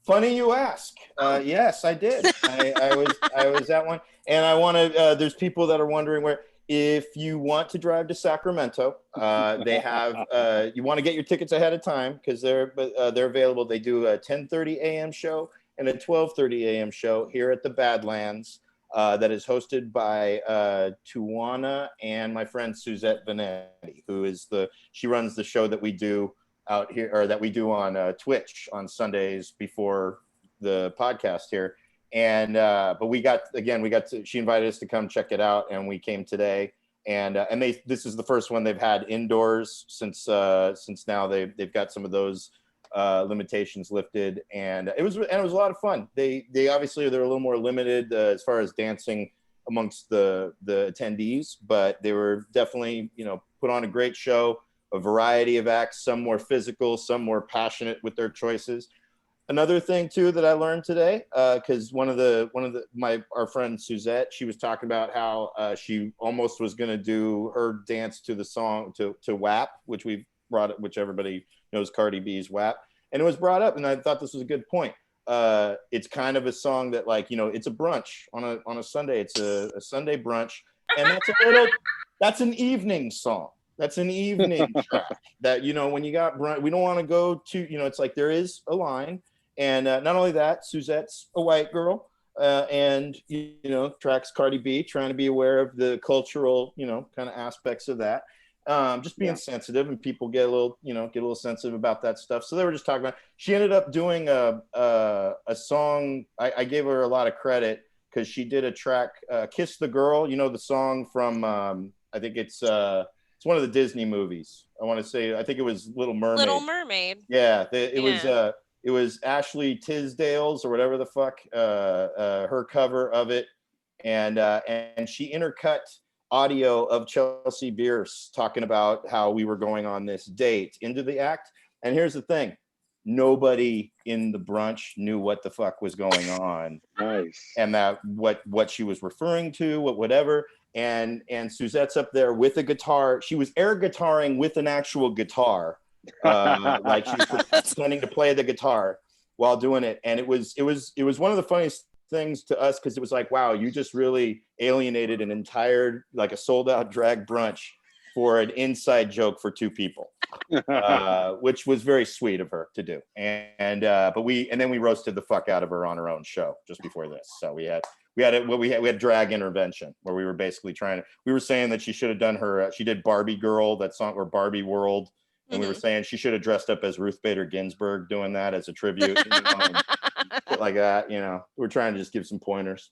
Funny you ask. Yes, I did. I was at one, and I want to. There's people that are wondering where. If you want to drive to Sacramento, they have. You want to get your tickets ahead of time because they're available. They do a 10:30 a.m. show and a 12:30 a.m. show here at the Badlands. That is hosted by Tuana and my friend Suzette Vanetti, who is she runs the show that we do out here, or that we do on Twitch on Sundays before the podcast here. And but we got to, she invited us to come check it out, and we came today. And this is the first one they've had indoors since now they've got some of those limitations lifted, and it was a lot of fun. They obviously they're a little more limited as far as dancing amongst the attendees, but they were definitely, you know, put on a great show, a variety of acts, some more physical, some more passionate with their choices. Another thing too that I learned today, because our friend Suzette, she was talking about how she almost was going to do her dance to the song to WAP, which everybody knows Cardi B's WAP, and it was brought up, and I thought this was a good point. It's kind of a song that, like, you know, it's a brunch on a Sunday. It's a Sunday brunch, and that's an evening song. That's an evening track that, you know, when you got brunch, we don't want to go to, you know, it's like there is a line. And not only that, Suzette's a white girl, and, you know, tracks Cardi B, trying to be aware of the cultural, you know, kind of aspects of that. Just being sensitive, and people get a little sensitive about that stuff. So they were just talking about, she ended up doing a song. I gave her a lot of credit because she did a track, Kiss the Girl, you know, the song from, I think it's one of the Disney movies. I think it was Little Mermaid. Little Mermaid. Yeah, it was Ashley Tisdale's, or whatever the fuck, her cover of it, and she intercut audio of Chelsea Bierce talking about how we were going on this date into the act. And here's the thing: nobody in the brunch knew what the fuck was going on. Nice. And that what she was referring to, whatever. And Suzette's up there with a guitar. She was air guitaring with an actual guitar. Like she was pretending to play the guitar while doing it, and it was one of the funniest things to us, because it was like, wow, you just really alienated an entire, like, a sold out drag brunch for an inside joke for two people, which was very sweet of her to do. And then we roasted the fuck out of her on her own show just before this. So we had drag intervention, where we were basically we were saying that she should have done she did Barbie Girl, that song, or Barbie World. And we were saying she should have dressed up as Ruth Bader Ginsburg doing that as a tribute, you know, shit like that. You know, we're trying to just give some pointers.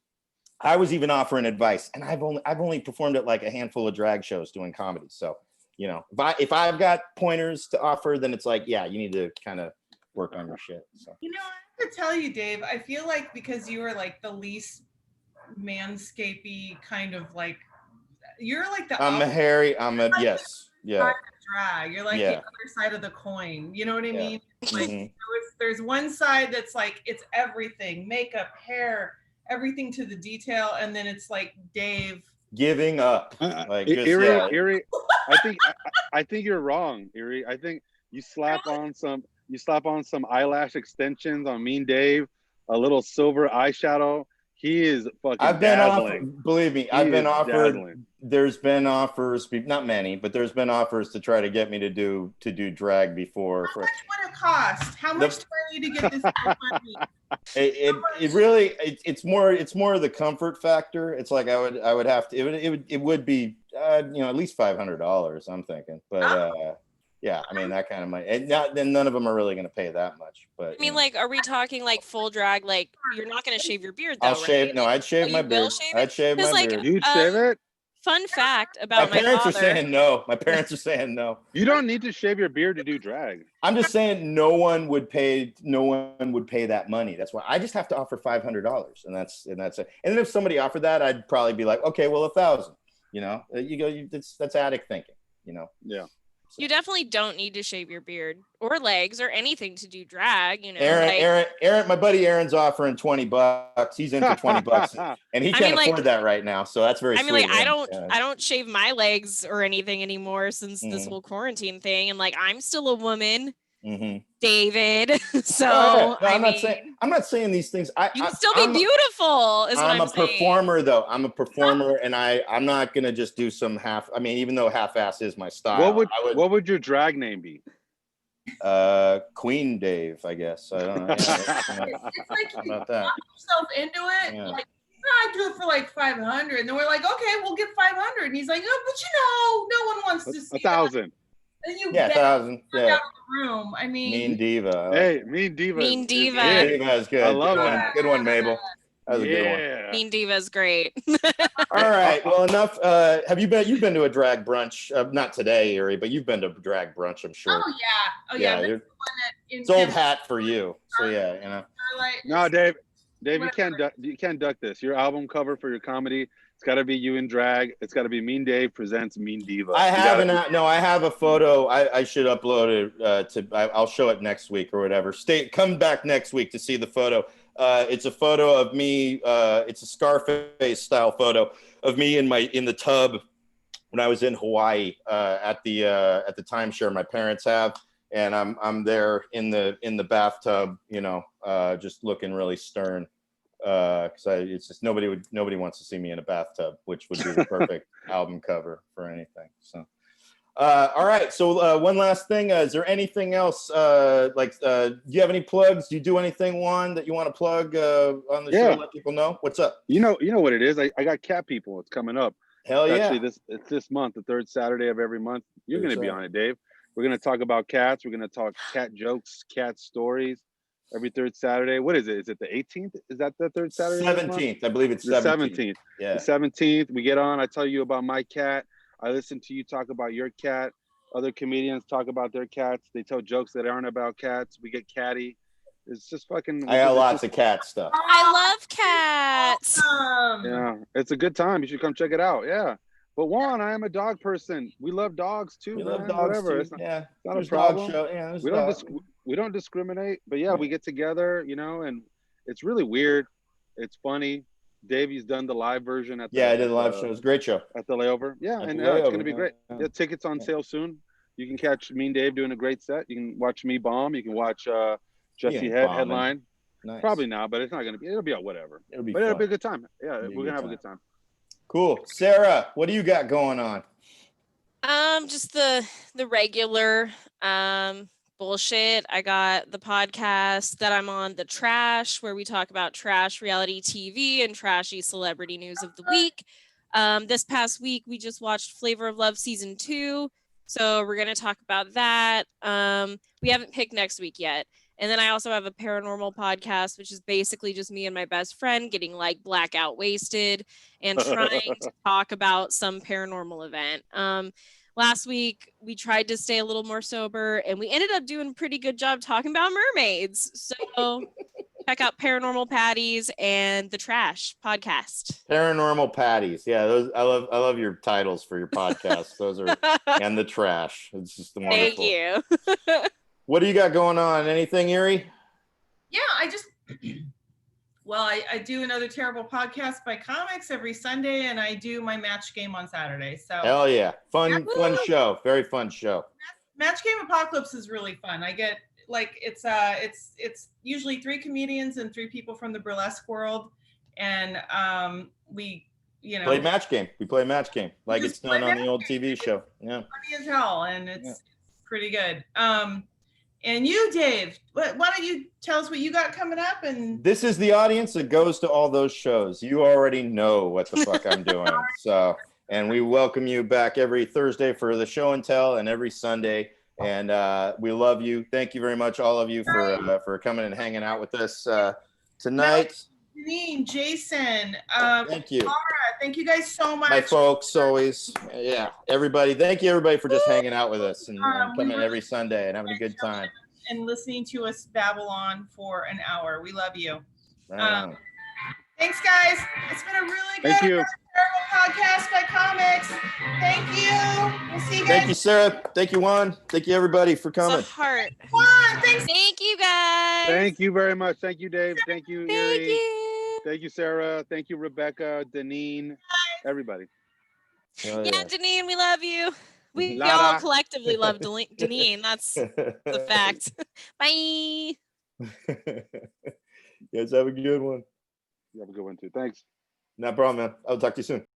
I was even offering advice, and I've only performed at like a handful of drag shows doing comedy. So, you know, if I've got pointers to offer, then it's like, yeah, you need to kind of work on your shit. So, you know, I have to tell you, Dave, I feel like because you were like the least manscapey kind of, like, you're like the yes. Yeah. Drag. You're like the other side of the coin. You know what I mean? Like, there's one side that's like, it's everything, makeup, hair, everything to the detail, and then it's like Dave giving up. Like, Eerie, I think you're wrong, Eerie. I think you slap on some eyelash extensions on Mean Dave, a little silver eyeshadow. He is fucking dazzling. Believe me, I've been offered. Dazzling. There's been offers, not many, but there's been offers to try to get me to do drag before. How much would it cost? How much do I need to get this money? It's more of the comfort factor. It's like I would have to. It would be you know, at least $500. I'm thinking, but yeah, I mean, that kind of money. And then none of them are really going to pay that much. But I mean, like, are we talking like full drag? Like, you're not going to shave your beard, though, right? I'd shave my beard. I'd shave my beard. You'd shave it? Fun fact about my parents are saying no. My parents are saying no. You don't need to shave your beard to do drag. I'm just saying no one would pay that money. That's why I just have to offer $500, and that's it. And then if somebody offered that, I'd probably be like, okay, well, $1,000. You know, that's addict thinking. You know. Yeah. You definitely don't need to shave your beard or legs or anything to do drag, you know. Aaron, my buddy Aaron's offering $20. He's in for $20, and he can't afford that right now. So that's very. Like, I don't shave my legs or anything anymore since this whole quarantine thing, and like, I'm still a woman. David. So I'm not saying these things. You can still be beautiful. I'm a performer, though. I'm a performer, and I'm not gonna just do some half. I mean, even though half-ass is my style. What would your drag name be? Queen Dave, I guess. I don't know. It's like you put yourself into it. Yeah. Like, I do it for like 500, and then we're like, okay, we'll get 500, and he's like, oh, but no one wants to see 1,000. And you 1,000. Yeah. Out of the room. I mean, Mean Diva. Hey, Mean Diva. Mean Diva. Mean Diva is good. I love it. Good one, Mabel. That was a good one. Yeah. Mean Diva's great. All right. Well, enough. You've been to a drag brunch? Not today, Eerie, but you've been to a drag brunch, I'm sure. Oh yeah. Oh yeah. That's the one that It's old hat for you. So yeah, you know. No, Dave, you can't duck this. Your album cover for your comedy, it's got to be you in drag. It's got to be Mean Dave presents Mean Diva. I have I have a photo. I should upload it I'll show it next week or whatever. Come back next week to see the photo. It's a photo of me. It's a Scarface style photo of me in the tub when I was in Hawaii at the timeshare my parents have, and I'm there in the bathtub, you know, just looking really stern. Because it's just nobody wants to see me in a bathtub, which would be the perfect album cover for anything. So, all right. So one last thing, is there anything else? Do you have any plugs? Do you do anything, Juan, that you want to plug on the show? Let people know. What's up? You know what it is. I got Cat People. It's coming up. Hell yeah! Actually, it's this month, the third Saturday of every month. You're going to be on it, Dave. We're going to talk about cats. We're going to talk cat jokes, cat stories. Every third Saturday. What is it? Is it the 18th? Is that the third Saturday? 17th. I believe it's the 17th. Yeah. The 17th. We get on. I tell you about my cat. I listen to you talk about your cat. Other comedians talk about their cats. They tell jokes that aren't about cats. We get catty. It's just fucking. I got lots of cat stuff. I love cats. Yeah, it's a good time. You should come check it out. Yeah. But Juan, I am a dog person. We love dogs too. We man. love dogs Whatever. too. It's not, yeah. it's not There's a problem. Dog show. Yeah, we don't discriminate. But yeah, we get together, you know, and it's really weird. It's funny. Davey's done the live version at the I did the live show. It was a great show. At the layover. Yeah, At and the it's layover, gonna be great. Yeah, tickets on sale soon. You can catch Mean Dave doing a great set. You can watch me bomb. You can watch Jesse headline. Nice. Probably not, but it's not gonna be. It'll be out whatever. It'll be a good time. Yeah, we're gonna have a good time. Cool. Sarah, what do you got going on? Just the regular bullshit. I got the podcast that I'm on, The Trash, where we talk about trash reality TV and trashy celebrity news of the week. This past week we just watched Flavor of Love season 2, so we're gonna talk about that. We haven't picked next week yet. And then I also have a paranormal podcast, which is basically just me and my best friend getting like blackout wasted and trying to talk about some paranormal event. Last week, we tried to stay a little more sober, and we ended up doing a pretty good job talking about mermaids. So check out Paranormal Patties and The Trash podcast. Paranormal Patties. Yeah, those I love your titles for your podcast. Those are and The Trash. It's just wonderful. Thank you. What do you got going on? Anything, Eerie? Yeah, I do another terrible podcast by comics every Sunday, and I do my match game on Saturday. So hell yeah, fun show, very fun show. Match Game Apocalypse is really fun. I get it's usually 3 comedians and 3 people from the burlesque world, and we play match game. We play match game like it's done on the old TV show. Yeah, funny as hell, and it's pretty good. And you, Dave, why don't you tell us what you got coming up? And this is the audience that goes to all those shows. You already know what the fuck I'm doing. So, and we welcome you back every Thursday for the show and tell, and every Sunday. And we love you. Thank you very much, all of you, for coming and hanging out with us tonight. Janine, Jason, thank you. Laura, thank you guys so much. My folks, always, everybody. Thank you, everybody, for just hanging out with us and coming every Sunday and having a good time. And listening to us babble on for an hour. We love you. Right thanks, guys. It's been a really good terrible podcast by comics. Thank you. We'll see you guys. Thank you, Sarah. Thank you, Juan. Thank you, everybody, for coming. It's a heart. Juan, thanks. Thank you, guys. Thank you very much. Thank you, Dave. Thank you, Thank Eerie. you. Thank you, Sarah. Thank you, Rebecca, Deneen, everybody. Yeah, Deneen, we love you. We all collectively love Deneen. That's the fact. Bye. You guys have a good one. You have a good one, too. Thanks. No problem, man. I'll talk to you soon.